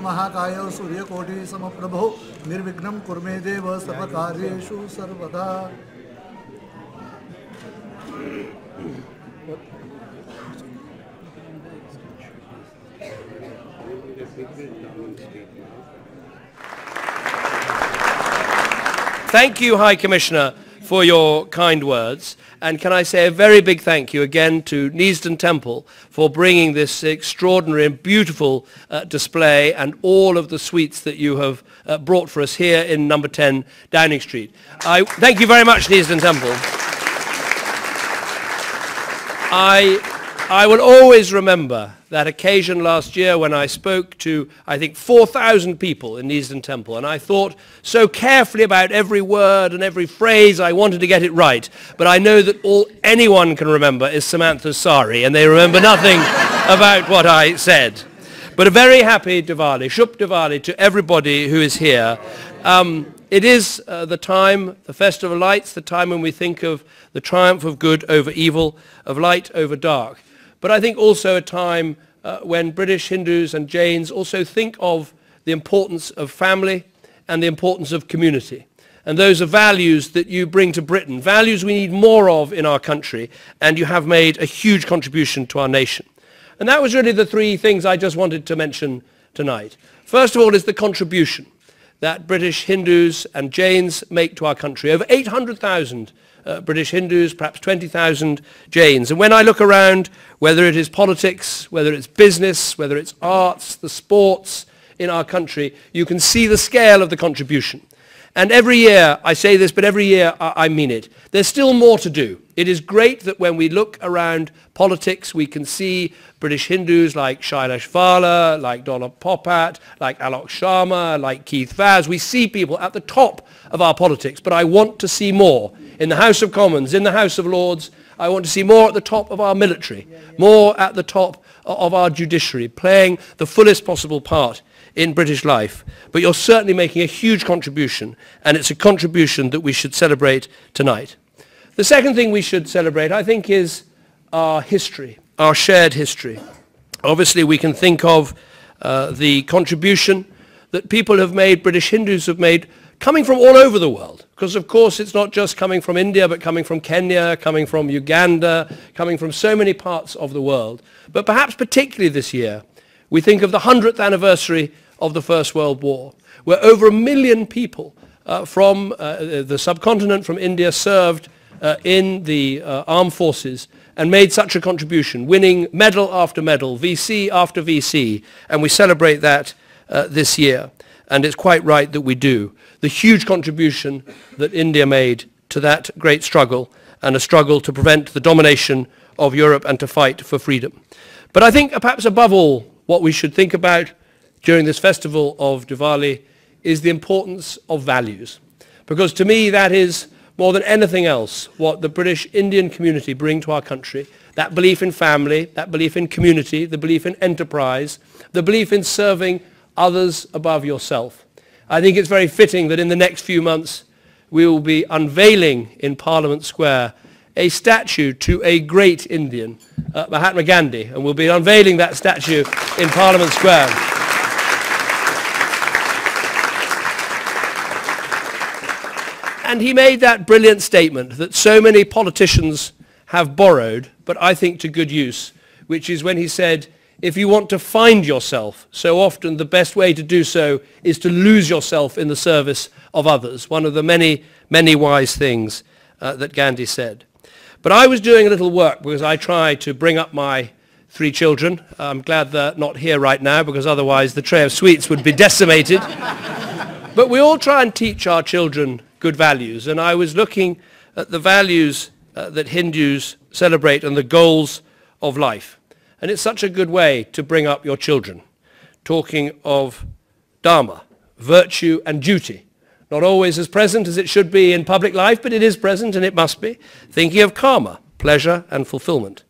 महाकाय सूर्यकोटि समप्रभो निर्विघ्नं कुर्मे देव सर्वकार्येषु सर्वदा। Thank you, High Commissioner, for your kind words. And can I say a very big thank you again to Neasden Temple for bringing this extraordinary and beautiful display and all of the sweets that you have brought for us here in number 10 Downing Street. Thank you very much, Neasden Temple. I will always remember that occasion last year when I spoke to, I think, 4,000 people in Neasden Temple, and I thought so carefully about every word and every phrase. I wanted to get it right, but I know that all anyone can remember is Samantha's sari, and they remember nothing about what I said. But a very happy Diwali, Shubh Diwali to everybody who is here. It is the time, the Festival of Lights, the time when we think of the triumph of good over evil, of light over dark. But I think also a time when British Hindus and Jains also think of the importance of family and the importance of community. And those are values that you bring to Britain, values we need more of in our country, and you have made a huge contribution to our nation. And that was really the three things I just wanted to mention tonight. First of all is the contribution that British Hindus and Jains make to our country. Over 800,000 British Hindus, perhaps 20,000 Jains. And when I look around, whether it is politics, whether it's business, whether it's arts, the sports in our country, you can see the scale of the contribution. And every year, I say this, but every year I mean it. There's still more to do. It is great that when we look around politics, we can see British Hindus like Shailesh Vala, like Dolab Popat, like Alok Sharma, like Keith Vaz. We see people at the top of our politics, but I want to see more. In the House of Commons, in the House of Lords, I want to see more at the top of our military, more at the top of our judiciary, playing the fullest possible part in British life. But you're certainly making a huge contribution, and it's a contribution that we should celebrate tonight. The second thing we should celebrate, I think, is our history, our shared history. Obviously, we can think of the contribution that people have made, British Hindus have made, coming from all over the world. Because, of course, it's not just coming from India, but coming from Kenya, coming from Uganda, coming from so many parts of the world. But perhaps particularly this year, we think of the 100th anniversary of the First World War, where over 1 million people from the subcontinent, from India, served in the armed forces and made such a contribution, winning medal after medal, VC after VC, and we celebrate that this year. And it's quite right that we do. The huge contribution that India made to that great struggle, and a struggle to prevent the domination of Europe and to fight for freedom. But I think perhaps above all, what we should think about during this festival of Diwali is the importance of values. Because to me that is, more than anything else, what the British Indian community bring to our country. That belief in family, that belief in community, the belief in enterprise, the belief in serving others above yourself. I think it's very fitting that in the next few months we will be unveiling in Parliament Square a statue to a great Indian, Mahatma Gandhi, and we'll be unveiling that statue in Parliament Square. And he made that brilliant statement that so many politicians have borrowed, but I think to good use, which is when he said, If you want to find yourself, so often the best way to do so is to lose yourself in the service of others. One of the many, many wise things that Gandhi said. But I was doing a little work because I try to bring up my 3 children. I'm glad they're not here right now because otherwise the tray of sweets would be decimated. But we all try and teach our children good values. And I was looking at the values that Hindus celebrate and the goals of life. And it's such a good way to bring up your children, talking of dharma, virtue and duty. Not always as present as it should be in public life, but it is present and it must be. Thinking of karma, pleasure and fulfillment.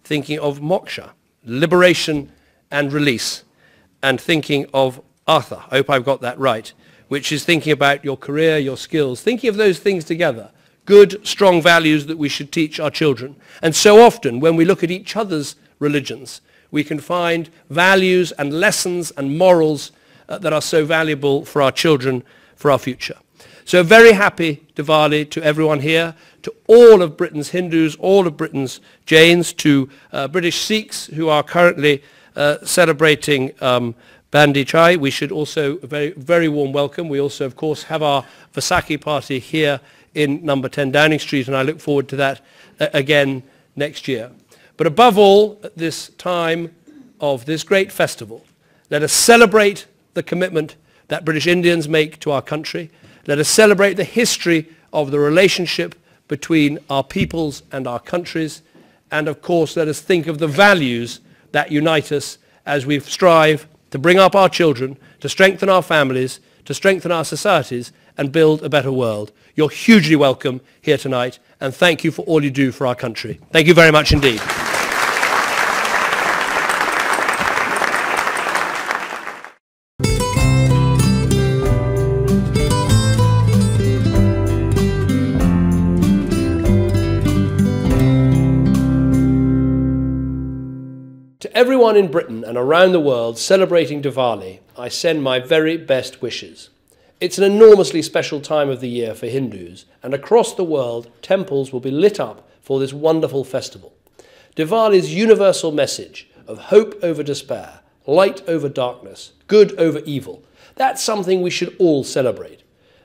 Thinking of moksha, liberation and release. And thinking of artha, I hope I've got that right, which is thinking about your career, your skills, thinking of those things together. Good, strong values that we should teach our children. And so often when we look at each other's religions, we can find values and lessons and morals that are so valuable for our children, for our future. So very happy Diwali to everyone here, to all of Britain's Hindus, all of Britain's Jains, to British Sikhs who are currently celebrating Bandi Chai. We should also, very, very warm welcome. We also, of course, have our Vaisakhi party here in number 10 Downing Street, and I look forward to that again next year. But above all, at this time of this great festival, let us celebrate the commitment that British Indians make to our country. Let us celebrate the history of the relationship between our peoples and our countries. And of course, let us think of the values that unite us as we strive to bring up our children, to strengthen our families, to strengthen our societies, and build a better world. You're hugely welcome here tonight, and thank you for all you do for our country. Thank you very much indeed. To everyone in Britain and around the world celebrating Diwali, I send my very best wishes. It's an enormously special time of the year for Hindus, and across the world, temples will be lit up for this wonderful festival. Diwali's universal message of hope over despair, light over darkness, good over evil, that's something we should all celebrate.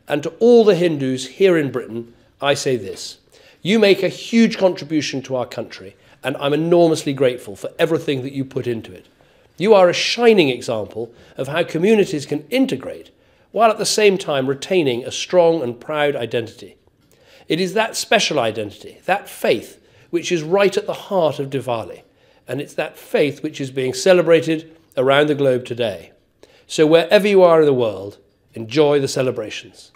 And to all the Hindus here in Britain, I say this: you make a huge contribution to our country, and I'm enormously grateful for everything that you put into it. You are a shining example of how communities can integrate while at the same time retaining a strong and proud identity. It is that special identity, that faith, which is right at the heart of Diwali, and it's that faith which is being celebrated around the globe today. So wherever you are in the world, enjoy the celebrations.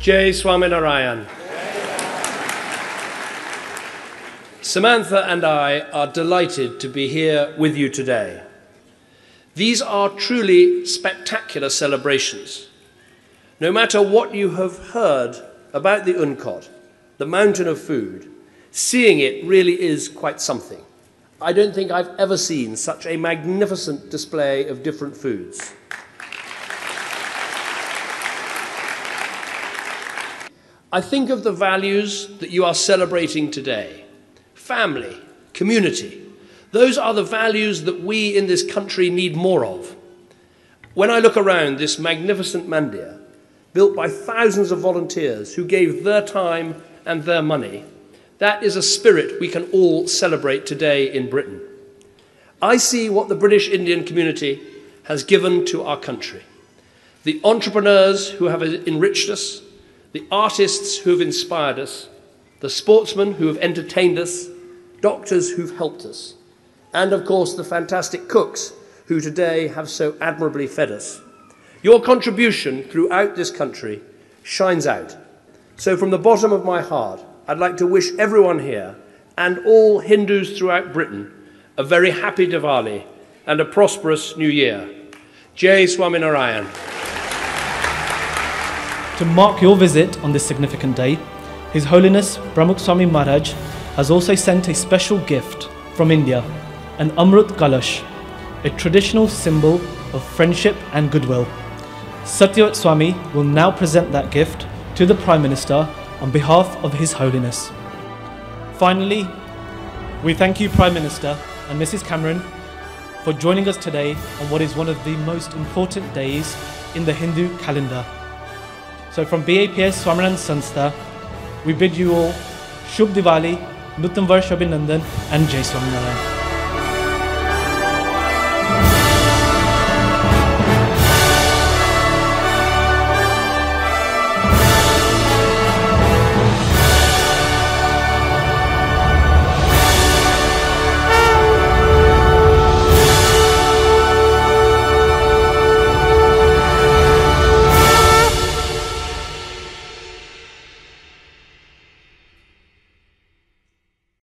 Jai Swaminarayan. Samantha and I are delighted to be here with you today. These are truly spectacular celebrations. No matter what you have heard about the Unkot, the mountain of food, seeing it really is quite something. I don't think I've ever seen such a magnificent display of different foods. I think of the values that you are celebrating today. Family, community. Those are the values that we in this country need more of. When I look around this magnificent mandir, built by thousands of volunteers who gave their time and their money, that is a spirit we can all celebrate today in Britain. I see what the British Indian community has given to our country. The entrepreneurs who have enriched us, the artists who have inspired us, the sportsmen who have entertained us, doctors who've helped us, and of course the fantastic cooks who today have so admirably fed us. Your contribution throughout this country shines out. So from the bottom of my heart, I'd like to wish everyone here and all Hindus throughout Britain a very happy Diwali and a prosperous New Year. Jai Swaminarayan. To mark your visit on this significant day, His Holiness Pramukh Swami Maharaj has also sent a special gift from India, an Amrit Kalash, a traditional symbol of friendship and goodwill. Satyavrat Swami will now present that gift to the Prime Minister on behalf of His Holiness. Finally, we thank you, Prime Minister and Mrs. Cameron, for joining us today on what is one of the most important days in the Hindu calendar. So from BAPS Swaminarayan Sanstha, we bid you all Shubh Diwali, Nutan Varsh Abhinandan and Jai Swaminarayan.